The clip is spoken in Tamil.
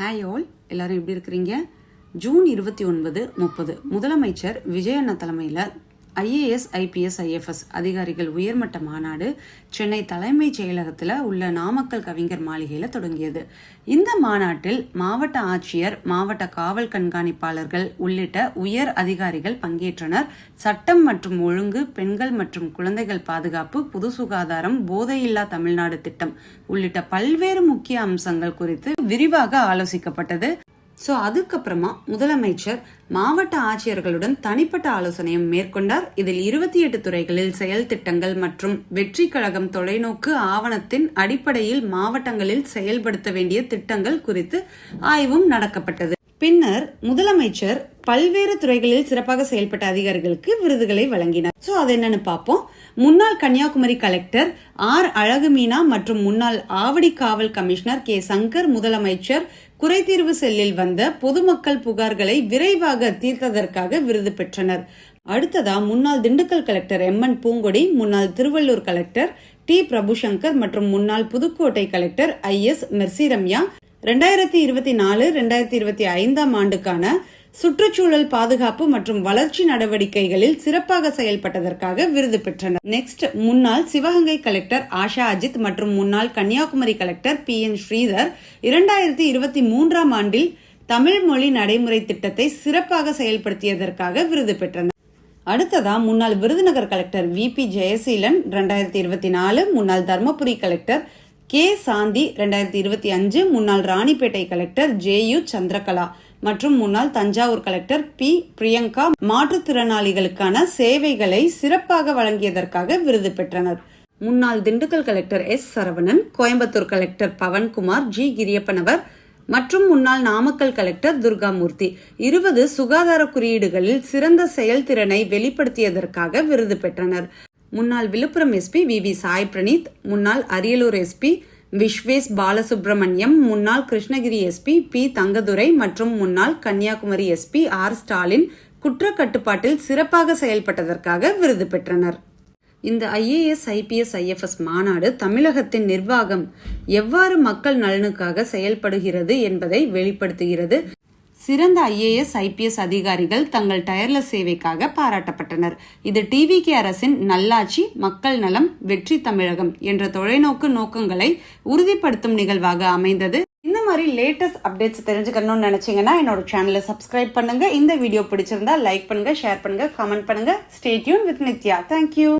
ஹாய் ஆல், எல்லாரும் எப்படி இருக்கிறீங்க? ஜூன் 29, 30 முதலமைச்சர் விஜய் அண்ணா தலைமையில் IAS, IPS, IFS அதிகாரிகள் உயர்மட்ட மாநாடு சென்னை தலைமைச் செயலகத்தில் உள்ள நாமக்கல் கவிஞர் மாளிகையில் தொடங்கியது. இந்த மாநாட்டில் மாவட்ட ஆட்சியர், மாவட்ட காவல் கண்காணிப்பாளர்கள் உள்ளிட்ட உயர் அதிகாரிகள் பங்கேற்றனர். சட்டம் மற்றும் ஒழுங்கு, பெண்கள் மற்றும் குழந்தைகள் பாதுகாப்பு, பொது சுகாதாரம், போதையில்லா தமிழ்நாடு திட்டம் உள்ளிட்ட பல்வேறு முக்கிய அம்சங்கள் குறித்து விரிவாக ஆலோசிக்கப்பட்டது. அதுக்கப்புறமா முதலமைச்சர் மாவட்ட ஆட்சியர்களுடன் தனிப்பட்ட ஆலோசனையும் மேற்கொண்டார். இதில் 28 துறைகளில் செயல் திட்டங்கள் மற்றும் வெற்றி கழகம் தொலைநோக்கு ஆவணத்தின் அடிப்படையில் மாவட்டங்களில் செயல்படுத்த வேண்டிய திட்டங்கள் குறித்து ஆய்வும் நடக்கப்பட்டது. பின்னர் முதலமைச்சர் பல்வேறு துறைகளில் சிறப்பாக செயல்பட்ட அதிகாரிகளுக்கு விருதுகளை வழங்கினார். அது என்னன்னு பார்ப்போம். முன்னாள் கன்னியாகுமரி கலெக்டர் R. அழகுமீனா மற்றும் முன்னாள் ஆவடி காவல் கமிஷனர் K. சங்கர் முதலமைச்சர் குறைதீர்வு செல்லில் வந்த பொதுமக்கள் புகார்களை விரைவாக தீர்த்ததற்காக விருது பெற்றனர். அடுத்ததா முன்னாள் திண்டுக்கல் கலெக்டர் MN பூங்கொடி, முன்னாள் திருவள்ளூர் கலெக்டர் T. பிரபுசங்கர் மற்றும் முன்னாள் புதுக்கோட்டை கலெக்டர் IS. மெர்சிரம்யா 2024-2025 ஆண்டுக்கான சுற்றுச்சூழல் பாதுகாப்பு மற்றும் வளர்ச்சி நடவடிக்கைகளில் சிறப்பாக செயல்பட்டதற்காக விருது பெற்றனர். நெக்ஸ்ட், முன்னாள் சிவகங்கை கலெக்டர் ஆஷா அஜித் மற்றும் முன்னாள் கன்னியாகுமரி கலெக்டர் PN ஸ்ரீதர் 2023 ஆண்டில் தமிழ் மொழி நடைமுறை திட்டத்தை சிறப்பாக செயல்படுத்தியதற்காக விருது பெற்றனர். அடுத்ததா முன்னாள் விருதுநகர் கலெக்டர் VP ஜெயசீலன் 2024, முன்னாள் தர்மபுரி கலெக்டர் K. சாந்தி 2025, முன்னாள் ராணிப்பேட்டை கலெக்டர் JU சந்திரகலா மற்றும் முன்னாள் தஞ்சாவூர் கலெக்டர் P. பிரியங்கா மாற்றுத்திறனாளிகளுக்கான சேவைகளை சிறப்பாக வழங்கியதற்காக விருது பெற்றனர். முன்னாள் Dindigul collector S. Saravanan, Coimbatore collector Pavankumar, G. Giriyappanavar மற்றும் முன்னாள் நாமக்கல் கலெக்டர் துர்காமூர்த்தி 20 சுகாதார குறியீடுகளில் சிறந்த செயல்திறனை வெளிப்படுத்தியதற்காக விருது பெற்றனர். முன்னாள் விழுப்புரம் SP VV சாய் பிரணீத், முன்னாள் அரியலூர் SP விஸ்வேஸ் பாலசுப்ரமணியம், முன்னாள் கிருஷ்ணகிரி SP P. தங்கதுரை மற்றும் முன்னாள் கன்னியாகுமரி SP R. ஸ்டாலின் குற்ற கட்டுப்பாட்டில் சிறப்பாக செயல்பட்டதற்காக விருது பெற்றனர். இந்த IAS, IPS, IFS மாநாடு தமிழகத்தின் நிர்வாகம் எவ்வாறு மக்கள் நலனுக்காக செயல்படுகிறது என்பதை வெளிப்படுத்துகிறது. சிறந்த IAS, IPS அதிகாரிகள் தங்கள் டயர்லெஸ் சேவைக்காக பாராட்டப்பட்டனர். இது TVK அரசின் நல்லாட்சி, மக்கள் நலம், வெற்றி தமிழகம் என்ற தொலைநோக்கு நோக்கங்களை உறுதிப்படுத்தும் நிகழ்வாக அமைந்தது. இந்த மாதிரி லேட்டஸ்ட் அப்டேட்ஸ் தெரிஞ்சுக்கணும்னு நினைச்சீங்கன்னா என்னோட சேனலை சப்ஸ்கிரைப் பண்ணுங்க. இந்த வீடியோ பிடிச்சிருந்தா லைக் பண்ணுங்க, ஷேர் பண்ணுங்க, கமெண்ட் பண்ணுங்க. Stay tune with Nithya. Thank you.